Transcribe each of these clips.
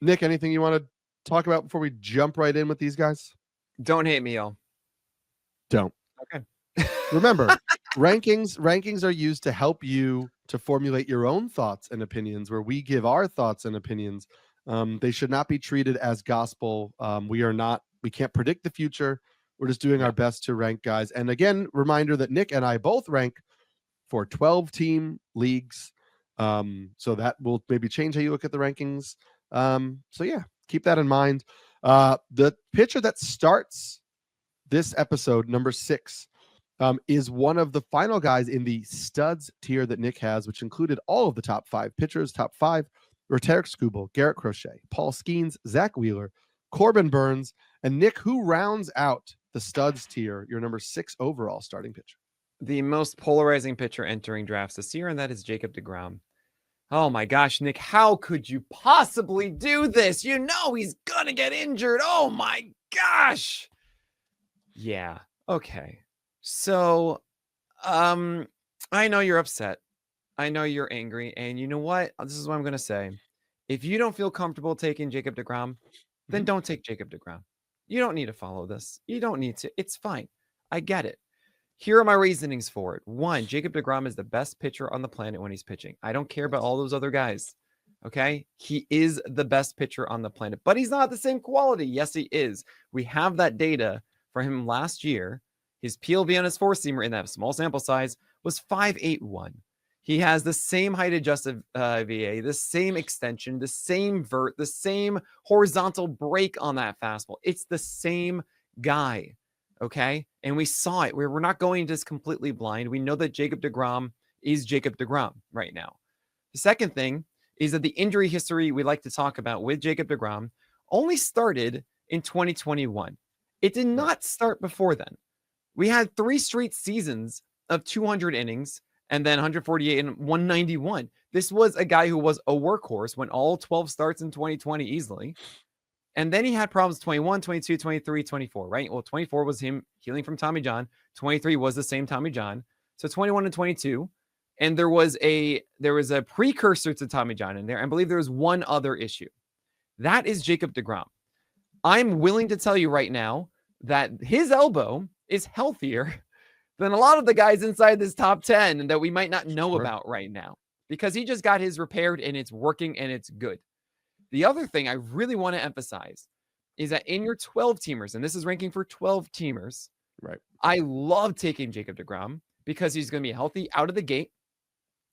Nick, anything you want to talk about before we jump right in with these guys? Don't hate me, y'all. Don't. Okay. Remember, rankings are used to help you to formulate your own thoughts and opinions, where we give our thoughts and opinions. They should not be treated as gospel. We can't predict the future. We're just doing our best to rank guys. And again, reminder that Nick and I both rank for 12-team leagues. So that will maybe change how you look at the rankings. So yeah, keep that in mind. The pitcher that starts this episode, number 6, is one of the final guys in the studs tier that Nick has, which included all of the top 5 pitchers. Top 5 were Tarek Skubal, Gerrit Crochet, Paul Skeens, Zach Wheeler, Corbin Burns, and Nick, who rounds out the studs tier, your number 6 overall starting pitcher. The most polarizing pitcher entering drafts this year, and that is Jacob deGrom. Oh my gosh, Nick, how could you possibly do this? You know he's gonna get injured. Oh my gosh. Yeah, okay. So, I know you're upset. I know you're angry. And you know what? This is what I'm going to say. If you don't feel comfortable taking Jacob deGrom, then don't take Jacob deGrom. You don't need to follow this. You don't need to. It's fine. I get it. Here are my reasonings for it. 1, Jacob deGrom is the best pitcher on the planet when he's pitching. I don't care about all those other guys. Okay? He is the best pitcher on the planet, but he's not the same quality. Yes, he is. We have that data for him last year. His PLV on his 4-seamer in that small sample size was 5.81. He has the same height adjusted VA, the same extension, the same vert, the same horizontal break on that fastball. It's the same guy. Okay. And we saw it. We're not going just completely blind. We know that Jacob deGrom is Jacob deGrom right now. The second thing is that the injury history we like to talk about with Jacob deGrom only started in 2021. It did not start before then. We had 3 straight seasons of 200 innings and then 148 and 191. This was a guy who was a workhorse, went all 12 starts in 2020 easily. And then he had problems 21, 22, 23, 24, right? Well, 24 was him healing from Tommy John. 23 was the same Tommy John. So 21 and 22. And there was a precursor to Tommy John in there. I believe there was one other issue. That is Jacob deGrom. I'm willing to tell you right now that his elbow is healthier than a lot of the guys inside this top 10 that we might not know about right now, because he just got his repaired and it's working and it's good. The other thing I really want to emphasize is that in your 12 teamers, and this is ranking for 12 teamers, right? I love taking Jacob deGrom because he's going to be healthy out of the gate.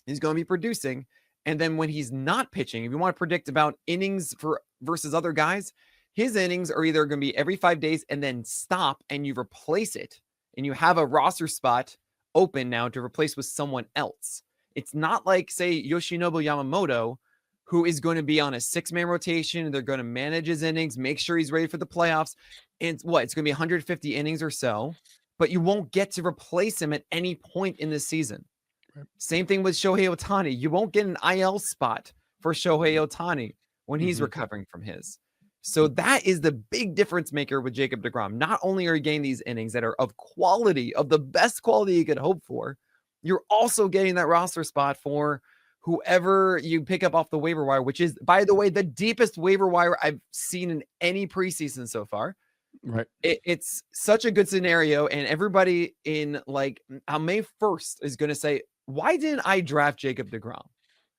He's going to be producing. And then when he's not pitching, if you want to predict about innings versus other guys, his innings are either going to be every 5 days and then stop and you replace it. And you have a roster spot open now to replace with someone else. It's not like, say, Yoshinobu Yamamoto, who is going to be on a 6-man rotation. They're going to manage his innings, make sure he's ready for the playoffs. And it's going to be 150 innings or so, but you won't get to replace him at any point in this season. Right. Same thing with Shohei Ohtani. You won't get an IL spot for Shohei Ohtani when he's recovering from his. So that is the big difference maker with Jacob deGrom. Not only are you getting these innings that are of quality, of the best quality you could hope for, you're also getting that roster spot for whoever you pick up off the waiver wire, which is, by the way, the deepest waiver wire I've seen in any preseason so far. Right. It's such a good scenario. And everybody in on May 1st is going to say, why didn't I draft Jacob deGrom?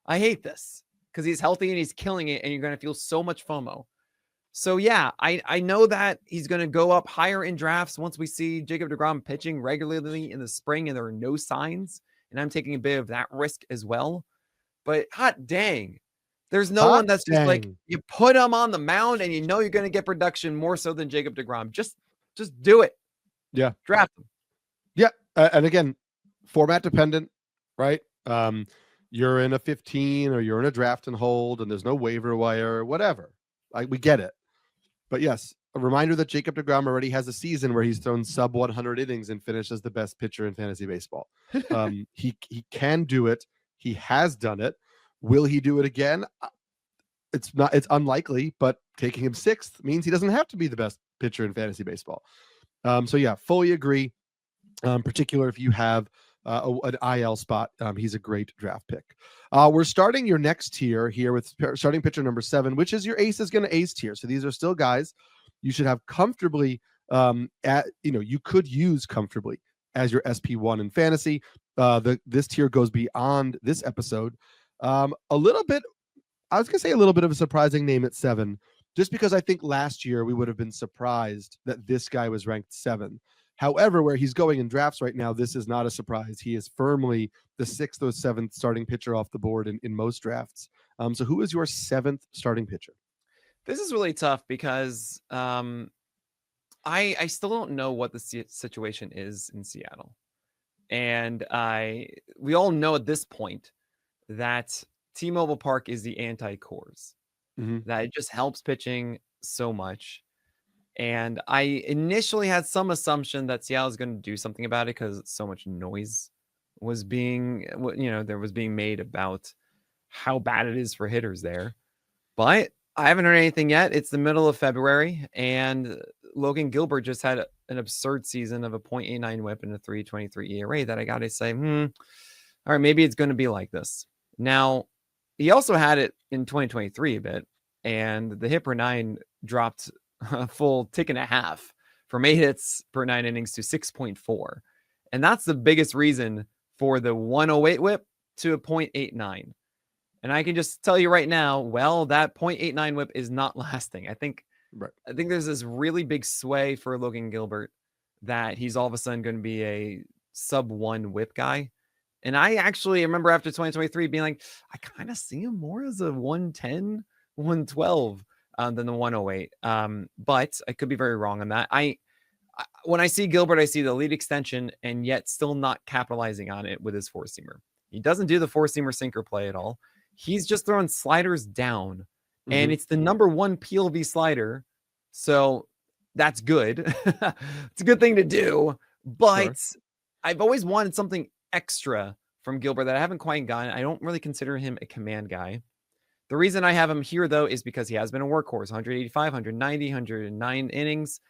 I hate this because he's healthy and he's killing it. And you're going to feel so much FOMO. So yeah, I know that he's going to go up higher in drafts once we see Jacob deGrom pitching regularly in the spring and there are no signs. And I'm taking a bit of that risk as well. But hot dang, there's no one that's just like, you put him on the mound and you know you're going to get production more so than Jacob deGrom. Just do it. Yeah. Draft him. Yeah. And again, format dependent, right? You're in a 15 or you're in a draft and hold and there's no waiver wire or whatever. We get it. But yes, a reminder that Jacob deGrom already has a season where he's thrown sub 100 innings and finished as the best pitcher in fantasy baseball. He can do it. He has done it. Will he do it again? It's unlikely, but taking him 6th means he doesn't have to be the best pitcher in fantasy baseball. So yeah, fully agree. Particular if you have an IL spot. He's a great draft pick. We're starting your next tier here with starting pitcher number 7, which is your ace is going to ace tier. So these are still guys you should have comfortably you could use comfortably as your SP1 in fantasy. This tier goes beyond this episode. A little bit, I was going to say a little bit of a surprising name at 7, just because I think last year we would have been surprised that this guy was ranked 7. However, where he's going in drafts right now, this is not a surprise. He is firmly the 6th or 7th starting pitcher off the board in most drafts. So who is your 7th starting pitcher? This is really tough because I still don't know what the situation is in Seattle. And we all know at this point that T-Mobile Park is the anti-Coors. That it just helps pitching so much. And I initially had some assumption that Seattle is going to do something about it because so much noise was being made about how bad it is for hitters there. But I haven't heard anything yet. It's the middle of February, and Logan Gilbert just had an absurd season of a .89 whip and a 3.23 ERA that I got to say, all right, maybe it's going to be like this. Now, he also had it in 2023 a bit, and the hit per 9 dropped a full tick and a half from 8 hits per 9 innings to 6.4. And that's the biggest reason for the 108 whip to a .89. And I can just tell you right now, well, that .89 whip is not lasting. I think there's this really big sway for Logan Gilbert that he's all of a sudden going to be a sub-1 whip guy. And I actually remember after 2023 being like, I kind of see him more as a 110, 112 than the 108. But I could be very wrong on that. When I see Gilbert, I see the lead extension and yet still not capitalizing on it with his four-seamer. He doesn't do the four-seamer sinker play at all. He's just throwing sliders down, and it's the number 1 PLV slider. So that's good. It's a good thing to do, but sure. I've always wanted something extra from Gilbert that I haven't quite gotten. I don't really consider him a command guy. The reason I have him here, though, is because he has been a workhorse, 185, 190, 109 innings.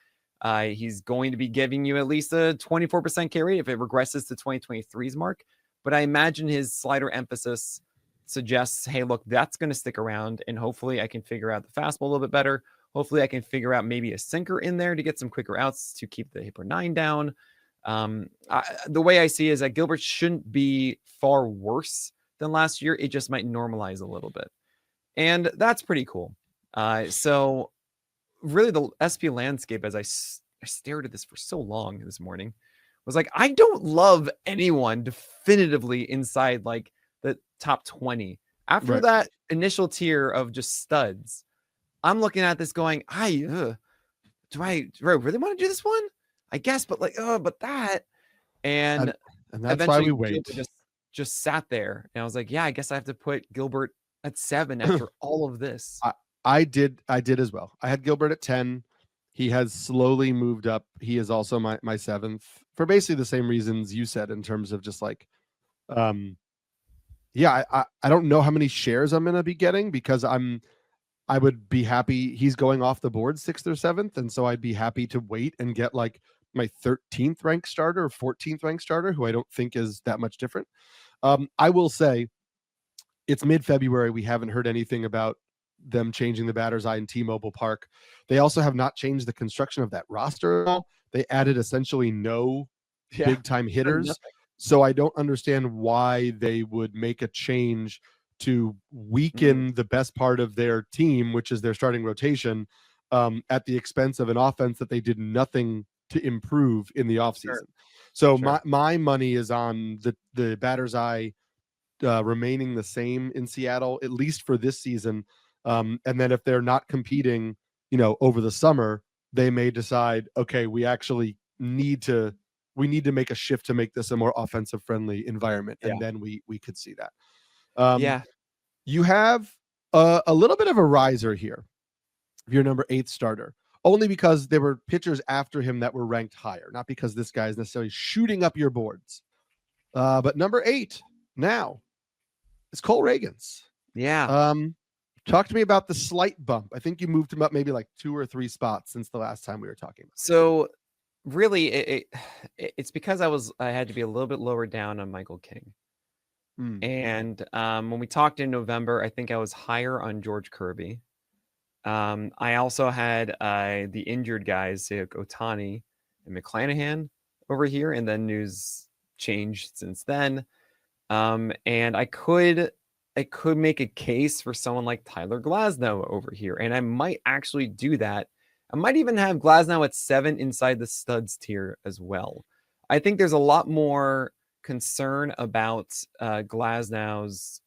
He's going to be giving you at least a 24% K rate if it regresses to 2023's mark. But I imagine his slider emphasis suggests, hey, look, that's going to stick around, and hopefully I can figure out the fastball a little bit better. Hopefully I can figure out maybe a sinker in there to get some quicker outs to keep the hit per 9 down. The way I see it is that Gilbert shouldn't be far worse than last year. It just might normalize a little bit. And that's pretty cool. So really the SP landscape, as I stared at this for so long this morning, was like, I don't love anyone definitively inside like the top 20. After that initial tier of just studs, I'm looking at this going, do I really want to do this one? I guess, but like, but that. And that's why we wait. Just sat there. And I was like, yeah, I guess I have to put Gilbert at 7 after all of this. I did as well. I had Gilbert at 10. He has slowly moved up. He is also my 7th for basically the same reasons you said, in terms of just like, I don't know how many shares I'm going to be getting, because I would be happy. He's going off the board 6th or 7th. And so I'd be happy to wait and get like my 13th ranked starter or 14th ranked starter, who I don't think is that much different. I will say it's mid-February. We haven't heard anything about them changing the batter's eye in T-Mobile Park. They also have not changed the construction of that roster at all. They added essentially no big-time hitters. So I don't understand why they would make a change to weaken the best part of their team, which is their starting rotation, at the expense of an offense that they did nothing to improve in the offseason. So my money is on the batter's eye remaining the same in Seattle, at least for this season. And then if they're not competing, over the summer, they may decide, okay, we actually need to make a shift to make this a more offensive friendly environment. And then we could see that. You have a little bit of a riser here. Your number 8 starter, only because there were pitchers after him that were ranked higher, not because this guy is necessarily shooting up your boards. But number 8 now is Cole Ragans. Talk to me about the slight bump. I think you moved him up maybe like 2 or 3 spots since the last time we were talking. So really, it's because I had to be a little bit lower down on Michael King. Mm. And when we talked in November, I think I was higher on George Kirby. I also had the injured guys, like Otani and McClanahan over here, and then news changed since then. And I could make a case for someone like Tyler Glasnow over here, and I might actually do that. I might even have Glasnow at 7 inside the studs tier as well. I think there's a lot more concern about Glasnow's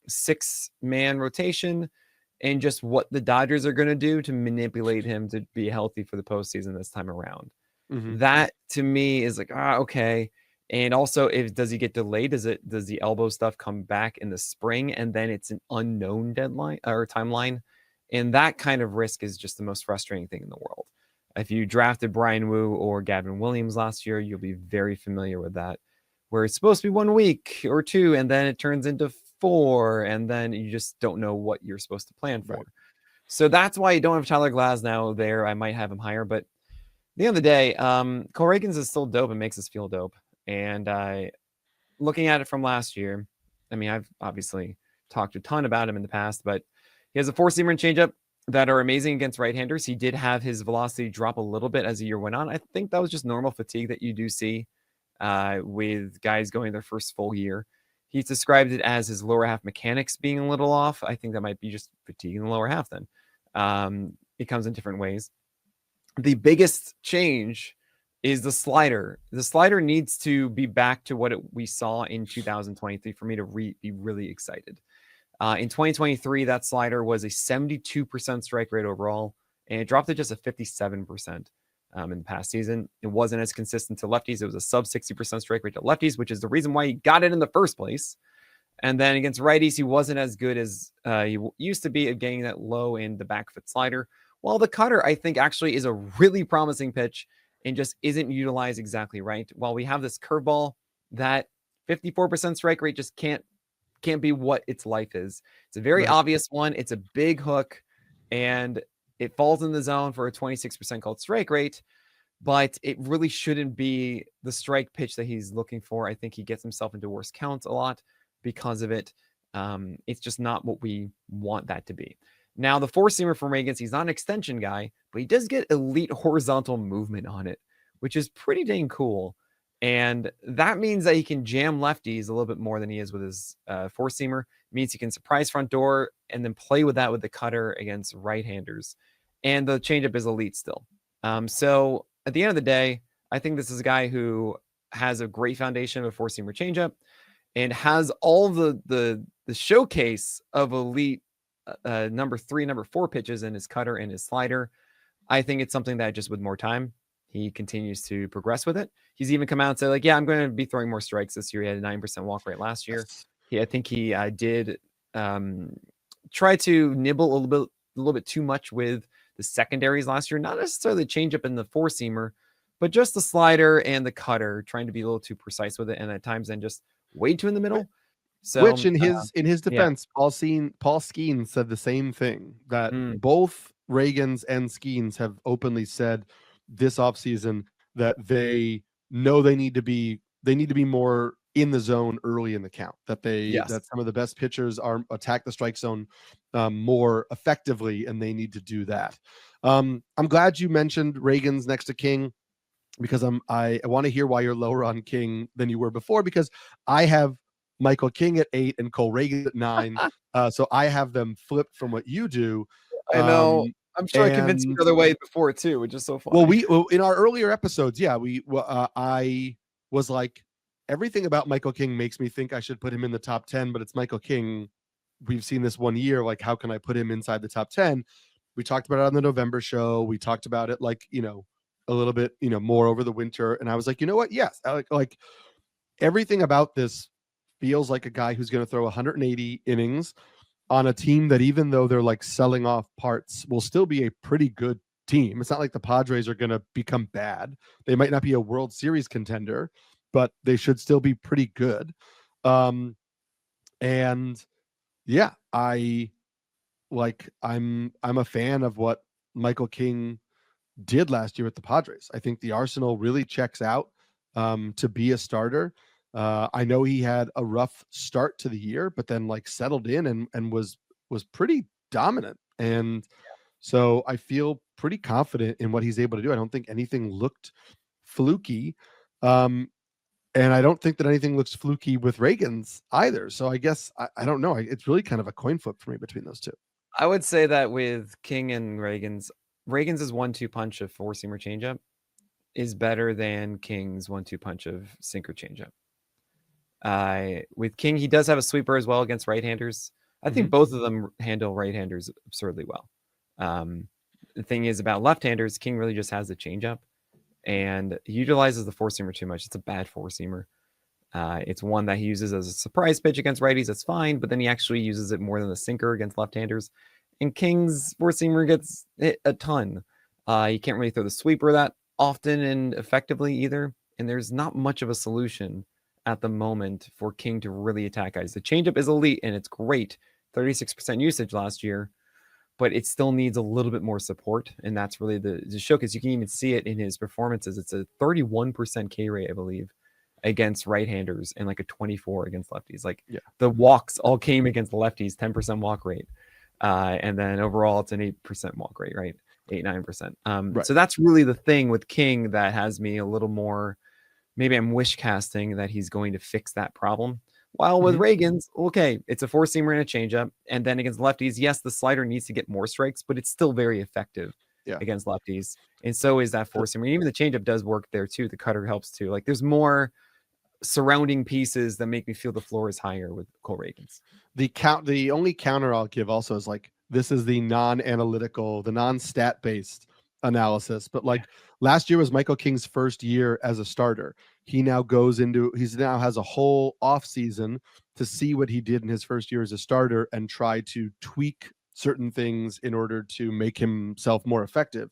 6-man rotation and just what the Dodgers are going to do to manipulate him to be healthy for the postseason this time around. Mm-hmm. That to me is like, okay. And also, if does he get delayed? Does the elbow stuff come back in the spring and then it's an unknown deadline or timeline? And that kind of risk is just the most frustrating thing in the world. If you drafted Brian Wu or Gavin Williams last year, you'll be very familiar with that, where it's supposed to be 1 week or 2, and then it turns into 4, and then you just don't know what you're supposed to plan for. Right. So that's why you don't have Tyler Glasnow there. I might have him higher, but at the end of the day, Cole Ragans is still dope and makes us feel dope. And looking at it from last year, I mean, I've obviously talked a ton about him in the past, but he has a 4-seamer and changeup that are amazing against right-handers. He did have his velocity drop a little bit as the year went on. I think that was just normal fatigue that you do see with guys going their first full year. He's described it as his lower half mechanics being a little off. I think that might be just fatigue in the lower half then. It comes in different ways. The biggest change is the slider. The slider needs to be back to what we saw in 2023 for me to be really excited. In 2023, that slider was a 72% strike rate overall, and it dropped to just a 57% in the past season. It wasn't as consistent to lefties. It was a sub 60% strike rate to lefties, which is the reason why he got it in the first place. And then against righties, he wasn't as good as he used to be at getting that low in the back foot slider. While the cutter, I think, actually is a really promising pitch and just isn't utilized exactly right. While we have this curveball, that 54% strike rate just can't be what its life is. It's a very obvious one. It's a big hook, and it falls in the zone for a 26% called strike rate, but it really shouldn't be the strike pitch that he's looking for. I think he gets himself into worse counts a lot because of it. It's just not what we want that to be. Now, the 4-seamer from Ragans, he's not an extension guy, but he does get elite horizontal movement on it, which is pretty dang cool. And that means that he can jam lefties a little bit more than he is with his 4-seamer. It means he can surprise front door and then play with that with the cutter against right-handers. And the changeup is elite still. So at the end of the day, I think this is a guy who has a great foundation of a 4-seamer changeup and has all the showcase of elite number 3, number 4 pitches in his cutter and his slider. I think it's something that just with more time, he continues to progress with it. He's even come out and said, like, yeah, I'm going to be throwing more strikes this year. He had a 9% walk rate last year. I think he did try to nibble a little bit too much with the secondaries last year. Not necessarily the changeup and the 4-seamer, but just the slider and the cutter, trying to be a little too precise with it, and at times then just way too in the middle. So, which in his defense, Paul Skeens said the same thing, that both Ragans and Skeens have openly said this offseason that they know they need to be more in the zone early in the count, that that some of the best pitchers attack the strike zone more effectively, and they need to do that. I'm glad you mentioned Ragans next to King, because I want to hear why you're lower on King than you were before, because I have Michael King at 8 and Cole Ragans at 9. So I have them flipped from what you do. I know. I'm sure I convinced you the other way before too, which is so funny. Well, in our earlier episodes, I was like, everything about Michael King makes me think I should put him in the top 10, but it's Michael King. We've seen this 1 year. Like, how can I put him inside the top 10? We talked about it on the November show. We talked about it a little bit, more over the winter. And I was like, you know what? Yes. Like everything about this feels like a guy who's going to throw 180 innings on a team that, even though they're like selling off parts, will still be a pretty good team. It's not like the Padres are going to become bad. They might not be a World Series contender, but they should still be pretty good. And yeah, I'm a fan of what Michael King did last year with the Padres. I think the arsenal really checks out to be a starter. I know he had a rough start to the year, but then like settled in and was pretty dominant. And so I feel pretty confident in what he's able to do. I don't think anything looked fluky. And I don't think that anything looks fluky with Ragans either. So I guess I don't know. It's really kind of a coin flip for me between those two. I would say that with King and Ragans' 1-2 punch of four-seamer changeup is better than King's 1-2 punch of sinker changeup. With King, he does have a sweeper as well against right-handers. I think both of them handle right-handers absurdly well. The thing is about left-handers, King really just has the changeup, and he utilizes the four-seamer too much. It's a bad four-seamer. It's one that he uses as a surprise pitch against righties. That's fine, but then he actually uses it more than the sinker against left-handers. And King's four-seamer gets hit a ton. You can't really throw the sweeper that often and effectively either. And there's not much of a solution at the moment for King to really attack guys. The changeup is elite and it's great. 36% usage last year, but it still needs a little bit more support. And that's really the showcase. You can even see it in his performances. It's a 31% K rate, I believe, against right-handers and like a 24 against lefties. Like the walks all came against the lefties, 10% walk rate. And then overall it's an 8% walk rate, right? 8-9%. Right. So that's really the thing with King that has me a little more, maybe I'm wish casting that he's going to fix that problem. While with Ragans, okay, it's a four-seamer and a changeup. And then against lefties, yes, the slider needs to get more strikes, but it's still very effective against lefties. And so is that four-seamer. Even the changeup does work there too. The cutter helps too. Like there's more surrounding pieces that make me feel the floor is higher with Cole Ragans. The only counter I'll give also is like, this is the non-analytical, the non-stat based analysis. But like last year was Michael King's first year as a starter. He now has a whole off season to see what he did in his first year as a starter and try to tweak certain things in order to make himself more effective.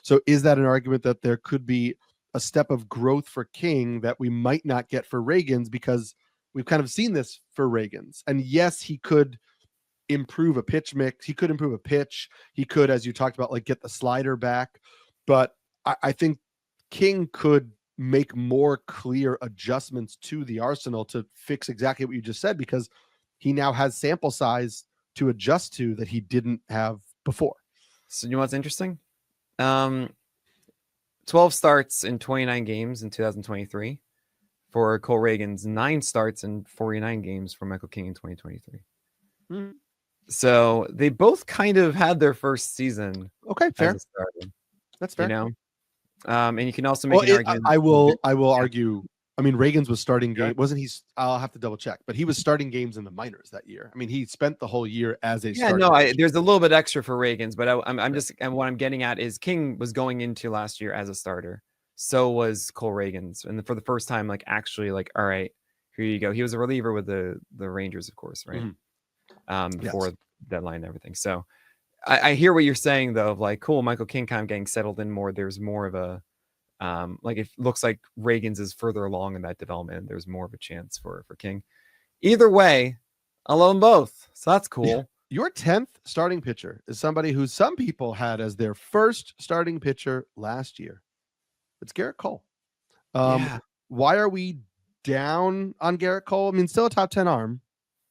So is that an argument that there could be a step of growth for King that we might not get for Ragans, because we've kind of seen this for Ragans? And yes, he could improve a pitch mix. He could improve a pitch. He could, as you talked about, like get the slider back. But I think King could make more clear adjustments to the arsenal to fix exactly what you just said, because he now has sample size to adjust to that he didn't have before. So you know what's interesting? 12 starts in 29 games in 2023 for Cole Ragans, 9 starts in 49 games for Michael King in 2023. So they both kind of had their first season. Okay, fair. That's fair. You know, and you can also make an argument. I will argue. I mean, Ragans was starting game. Wasn't he? I'll have to double check, but he was starting games in the minors that year. I mean, he spent the whole year as a starter. No, there's a little bit extra for Ragans, but I'm just, and what I'm getting at is King was going into last year as a starter. So was Cole Ragans, and for the first time, like actually, like, all right, here you go. He was a reliever with the Rangers, of course, right? Before deadline and everything. So I hear what you're saying though, of like, cool, Michael King kind of getting settled in more. There's more of a like it looks like Ragans is further along in that development, and there's more of a chance for King. Either way, I love them both, so that's cool. Yeah. Your 10th starting pitcher is somebody who some people had as their first starting pitcher last year. It's Gerrit Cole. Why are we down on Gerrit Cole? I mean, still a top 10 arm,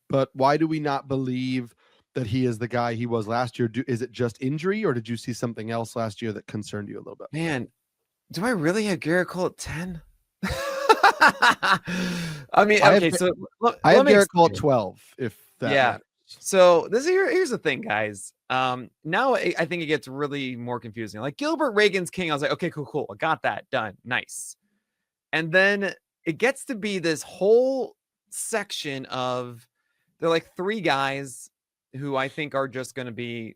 but why do we not believe that he is the guy he was last year? Is it just injury, or did you see something else last year that concerned you a little bit? Man, do I really have Gerrit Cole at 10? I mean, okay, so I have Gerrit Cole at 12, if that matters. So here's the thing, guys. Now I think it gets really more confusing. Like Gilbert, Ragans, King, I was like, okay, cool. I got that done. Nice. And then it gets to be this whole section of, they're like 3 guys who I think are just going to be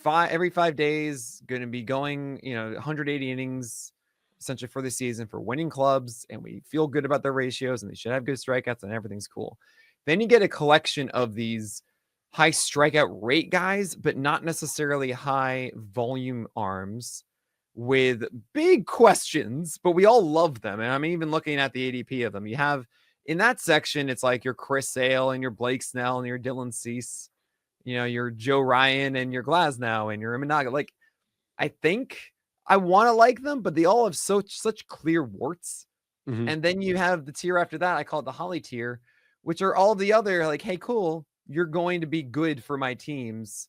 every 5 days, going to be going, 180 innings essentially for the season for winning clubs. And we feel good about their ratios and they should have good strikeouts and everything's cool. Then you get a collection of these high strikeout rate guys, but not necessarily high volume arms with big questions, but we all love them. And I'm even looking at the ADP of them. You have in that section, it's like your Chris Sale and your Blake Snell and your Dylan Cease, your Joe Ryan and your Glasnow and your Imanaga. Like, I think I want to like them, but they all have such clear warts. Mhm. And then you have the tier after that, I call it the Holly tier, which are all the other like, hey, cool, you're going to be good for my teams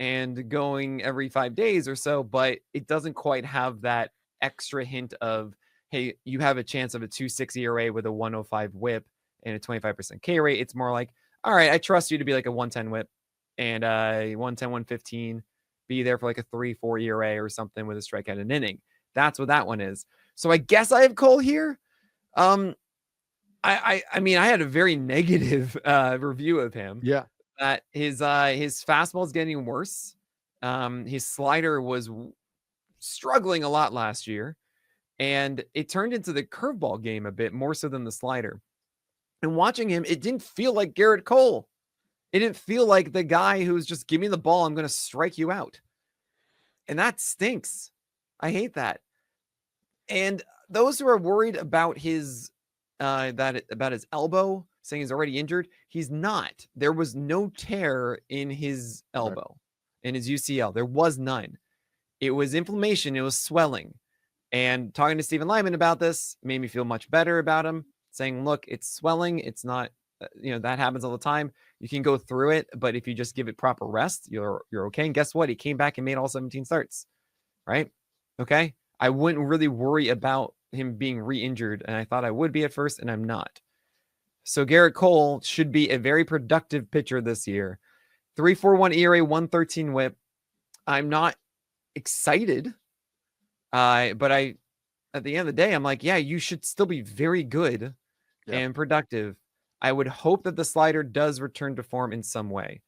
and going every 5 days or so, but it doesn't quite have that extra hint of, hey, you have a chance of a 2.6 ERA with a 105 whip and a 25% K rate. It's more like, all right, I trust you to be like a 110 whip and 110, 115, be there for like a 3-4 ERA or something with a strikeout an inning. That's what that one is. So I guess I have Cole here. I mean, I had a very negative review of him. Yeah. That his fastball is getting worse. His slider was struggling a lot last year, and it turned into the curveball game a bit more so than the slider. And watching him, it didn't feel like Gerrit Cole. It didn't feel like the guy who's just give me the ball, I'm going to strike you out. And that stinks. I hate that. And those who are worried about his about his elbow, saying he's already injured, he's not. There was no tear in his elbow, in his UCL. There was none. It was inflammation. It was swelling. And talking to Stephen Lyman about this made me feel much better about him, saying, look, it's swelling. It's not, that happens all the time. You can go through it, but if you just give it proper rest, you're okay. And guess what? He came back and made all 17 starts, right? Okay. I wouldn't really worry about him being re-injured, and I thought I would be at first, and I'm not. So Gerrit Cole should be a very productive pitcher this year. 3.41 ERA, 113 WHIP. I'm not excited, but at the end of the day, I'm like, yeah, you should still be very good and productive. I would hope that the slider does return to form in some way.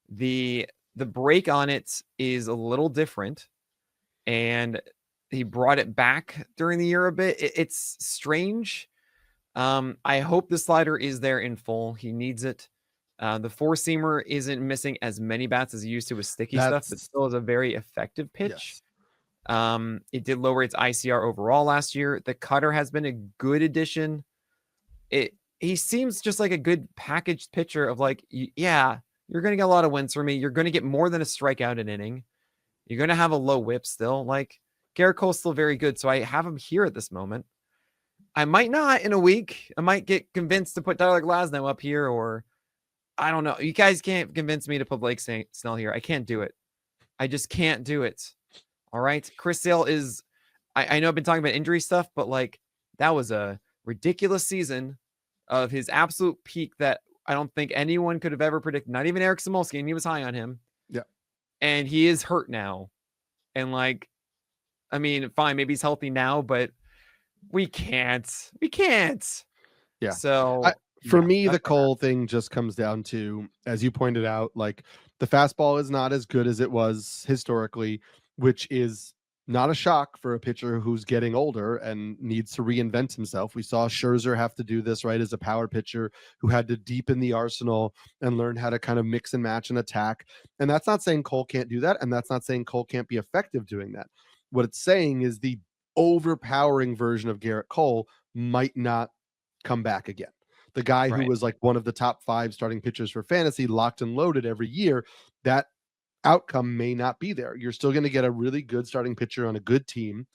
The break on it is a little different, and he brought it back during the year a bit. It's strange. I hope the slider is there in full. He needs it. The four-seamer isn't missing as many bats as he used to with sticky stuff, but still is a very effective pitch. Yes. It did lower its ICR overall last year. The cutter has been a good addition. He seems just like a good packaged pitcher of like, yeah, you're going to get a lot of wins for me. You're going to get more than a strikeout an inning. You're going to have a low whip still. Like, Gerrit Cole's still very good, so I have him here at this moment. I might not in a week. I might get convinced to put Tyler Glasnow up here, or I don't know. You guys can't convince me to put Blake Snell here. I can't do it. I just can't do it. All right. Chris Sale is, I know I've been talking about injury stuff, but like that was a ridiculous season of his absolute peak that I don't think anyone could have ever predicted. Not even Eric Samolsky, and he was high on him. Yeah. And he is hurt now. And like, I mean, fine, maybe he's healthy now, but we can't. Yeah. So for me, the Cole thing just comes down to, as you pointed out, like the fastball is not as good as it was historically, which is not a shock for a pitcher who's getting older and needs to reinvent himself. We saw Scherzer have to do this, right, as a power pitcher who had to deepen the arsenal and learn how to kind of mix and match and attack. And that's not saying Cole can't do that, and that's not saying Cole can't be effective doing that. What it's saying is the overpowering version of Gerrit Cole might not come back again. The guy who was like one of the top 5 starting pitchers for fantasy, locked and loaded every year, that outcome may not be there. You're still going to get a really good starting pitcher on a good team,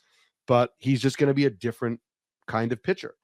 but he's just going to be a different kind of pitcher.